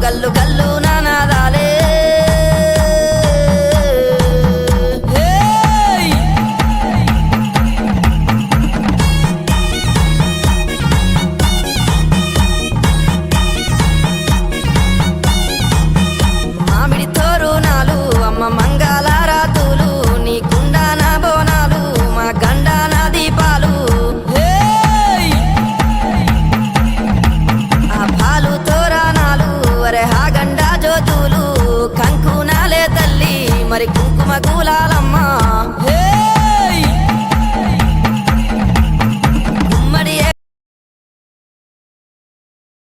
గల్లు గల్లు నానాదాలే మామిడి తోరునాలు అమ్మ మంగళారాతులు నీ కుండాన బోనాలు మా గండాన దీపాలు ఆ పాలు తోరణాలు అరే హా గండా జ్యోతులు కంకునాలే తల్లి మరి కుంకుమ గులాల